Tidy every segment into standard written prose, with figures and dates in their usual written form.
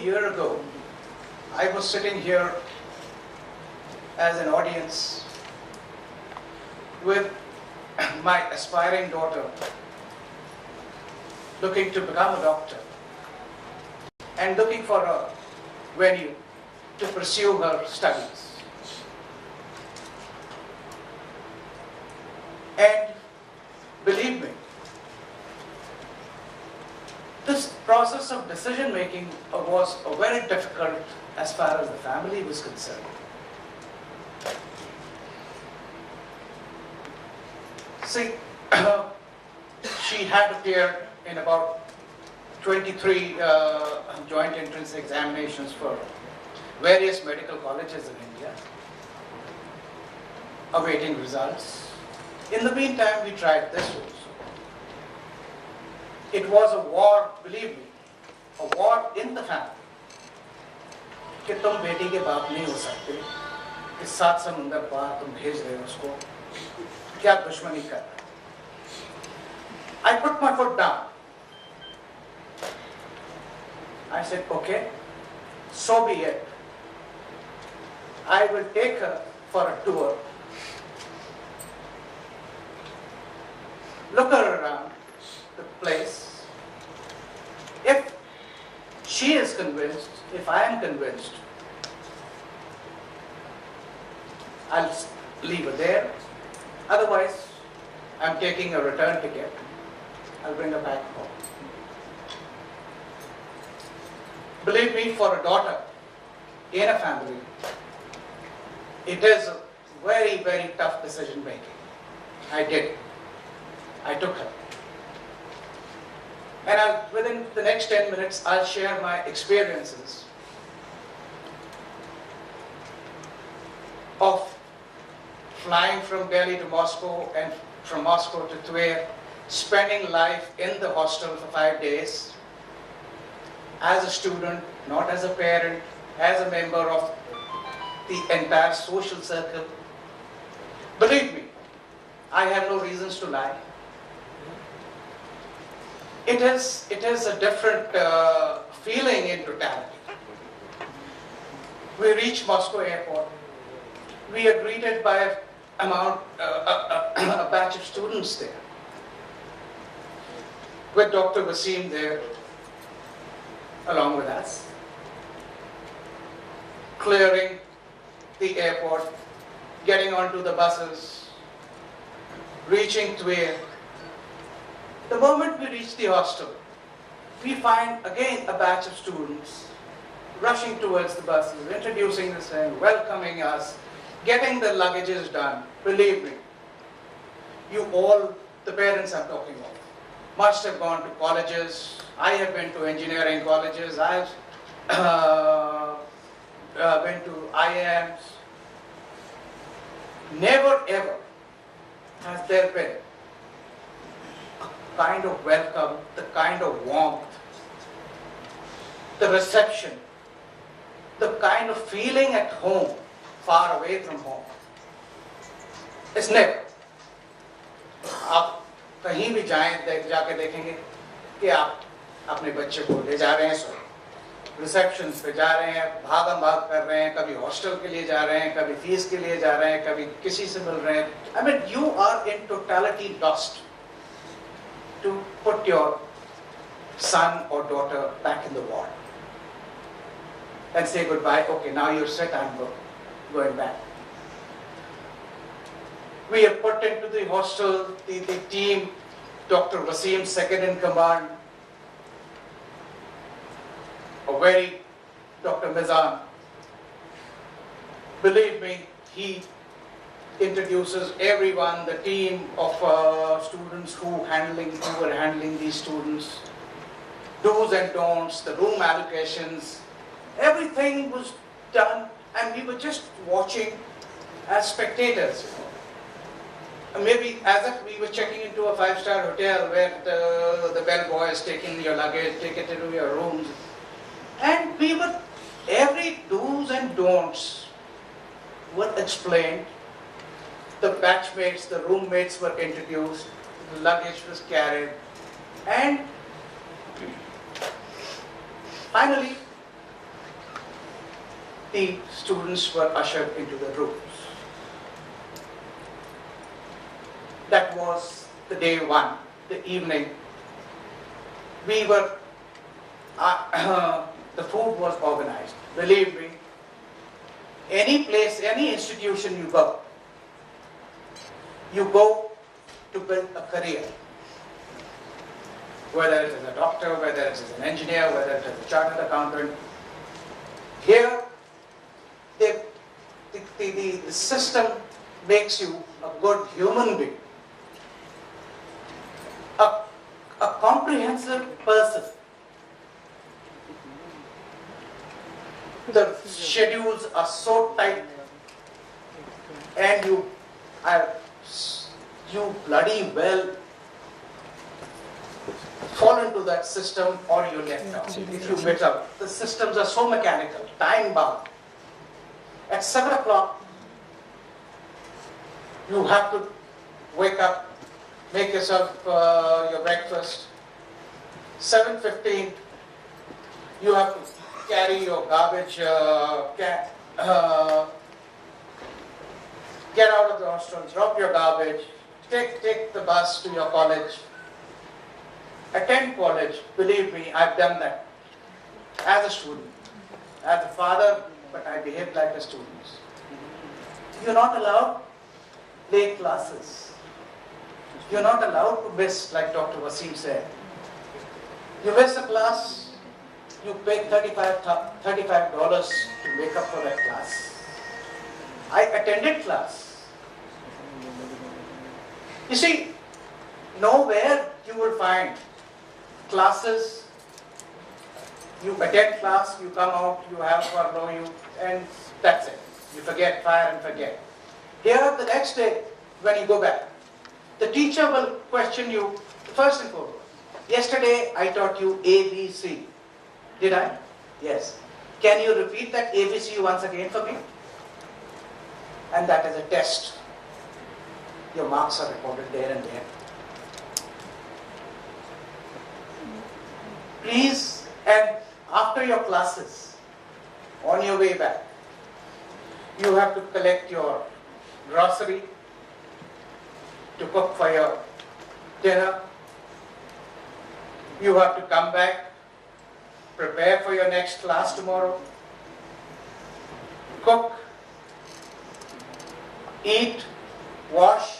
year ago, I was sitting here as an audience with my aspiring daughter looking to become a doctor and looking for a venue to pursue her studies. And believe me, this process of decision making was very difficult as far as the family was concerned. See, she had appeared in about 23 joint entrance examinations for various medical colleges in India, awaiting results. In the meantime, we tried this also. It was a war, believe me, a war in the family. कि तुम बेटी के बाप नहीं हो सकते, कि 7 समुंदर पार तुम भेज रहे हो उसको, क्या दुश्मनी कर रहे हो? I put my foot down. I said, okay, so be it. I will take her for a tour. Look her around the place. If she is convinced, if I am convinced, I'll leave her there. Otherwise, I'm taking a return ticket. I'll bring her back home. Believe me, for a daughter in a family, it is a very, very tough decision making. I did. I took her. And within the next 10 minutes, I'll share my experiences of flying from Delhi to Moscow and from Moscow to Tver, spending life in the hostel for 5 days, as a student, not as a parent, as a member of the entire social circle. Believe me, I have no reasons to lie. It is a different feeling in totality. We reach Moscow airport. We are greeted by a batch of students there, with Dr. Wasim there along with us, clearing the airport, getting onto the buses, reaching Tver. The moment we reach the hostel, we find again a batch of students rushing towards the buses, introducing themselves, welcoming us, getting the luggages done. Believe me, you all, the parents I'm talking of, must have gone to colleges. I have been to engineering colleges. I've been to IIMs. Never ever has there been a kind of welcome, the kind of warmth, the reception, the kind of feeling at home, far away from home. It's never. आप कहीं भी जाके देखेंगे कि आप अपने बच्चे को ले जा रहे हैं, रिसेप्शंस पे जा रहे हैं, भागम भाग कर रहे हैं, कभी हॉस्टल के लिए जा रहे हैं, कभी फीस के लिए जा रहे हैं, कभी किसी से मिल रहे हैं. I mean, you are in totality lost to put your son or daughter back in the ward and say goodbye. Okay, now you're set, I'm going back. We are put into the hostel, the team, Dr. Wasim, second in command, a very Dr. Mizan. Believe me, he introduces everyone, the team of students who were handling these students, do's and don'ts, the room allocations, everything was done, and we were just watching as spectators. Maybe as if we were checking into a 5-star hotel where the bellboy is taking your luggage, take it into your rooms. And we were, every do's and don'ts were explained. The batchmates, the roommates were introduced, the luggage was carried. And finally, the students were ushered into the rooms. That was the day one, the evening. We were, the food was organized. Believe me, any place, any institution you go to build a career. Whether it is a doctor, whether it is an engineer, whether it is a chartered accountant. Here, the system makes you a good human being, a comprehensive person. The schedules are so tight, and you bloody well fall into that system, or you let down. If you get out, the systems are so mechanical, time bound. At 7 o'clock, you have to wake up, make yourself your breakfast. 7:15, you have to carry your garbage, get out of the hostel, drop your garbage, take the bus to your college, attend college. Believe me, I've done that as a student, as a father, but I behaved like a student. You're not allowed late classes. You're not allowed to miss, like Dr. Wasim said. You miss a class, you pay $35 to make up for that class. I attended class. You see, nowhere you will find classes, you attend class, you come out, you have furlough, and that's it. You forget, fire and forget. Here, the next day, when you go back, the teacher will question you, first and foremost. Yesterday, I taught you ABC. Did I? Yes. Can you repeat that ABC once again for me? And that is a test. Your marks are recorded there and there. Please, and after your classes, on your way back, you have to collect your grocery to cook for your dinner. You have to come back, prepare for your next class tomorrow, cook, eat, wash,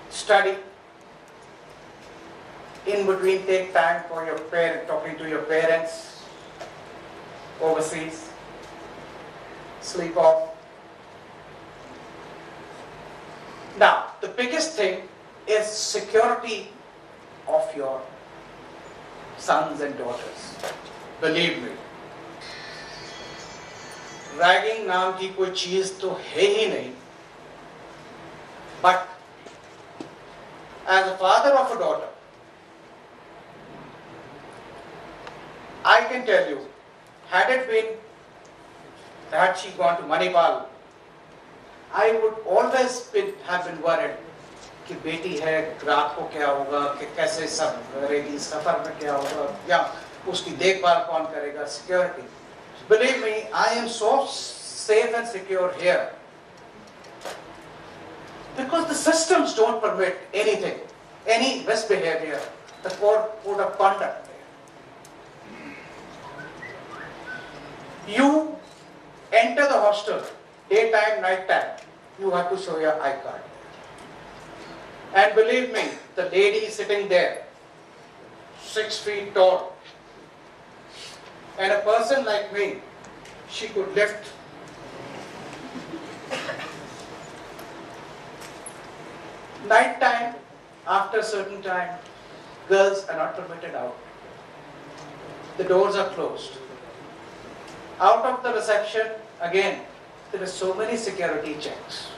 study. In between, take time for your talking to your parents overseas, sleep off. Now, the biggest thing is security of your sons and daughters. Believe me, ragging नाम की कोई चीज तो है ही नहीं. But as a father of a daughter, I can tell you, had she gone to Manipal, I would always have been worried कि बेटी है, रात को क्या होगा, कि कैसे सब करेगी, सफर में क्या होगा, या उसकी देखभाल कौन करेगा, security. Believe me, I am so safe and secure here because the systems don't permit anything, any misbehavior, the code of conduct. You enter the hostel, daytime, nighttime, you have to show your I card. And believe me, the lady sitting there, 6 feet tall, and a person like me, she could lift nighttime, after a certain time, girls are not permitted out. The doors are closed. Out of the reception, again, there are so many security checks.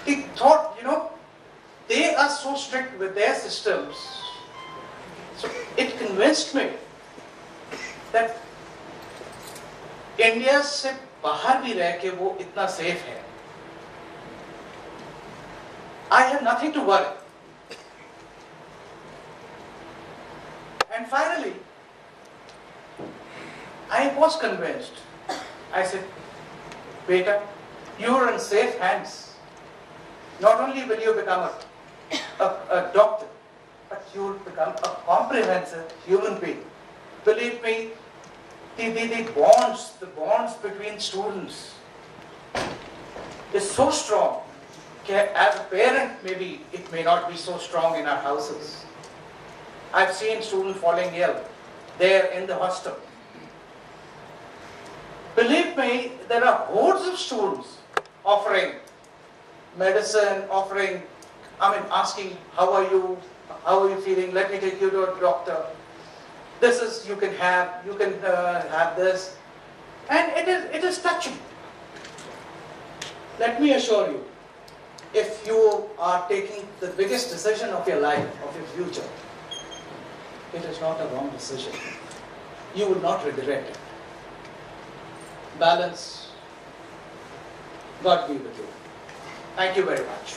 They thought, they are so strict with their systems. So it convinced me that India से बाहर भी रह के वो इतना safe है. I have nothing to worry. And finally, I was convinced. I said, Beta, you are in safe hands. Not only will you become a doctor, but you will become a comprehensive human being. Believe me, the bonds between students is so strong. As a parent, maybe it may not be so strong in our houses. I've seen students falling ill there in the hostel. Believe me, there are hordes of students offering medicine, asking, how are you feeling? Let me take you to a doctor. This is, you can have this. And it is touching. Let me assure you, if you are taking the biggest decision of your life, of your future, it is not a wrong decision. You will not regret it. Balance. God be with you. Thank you very much.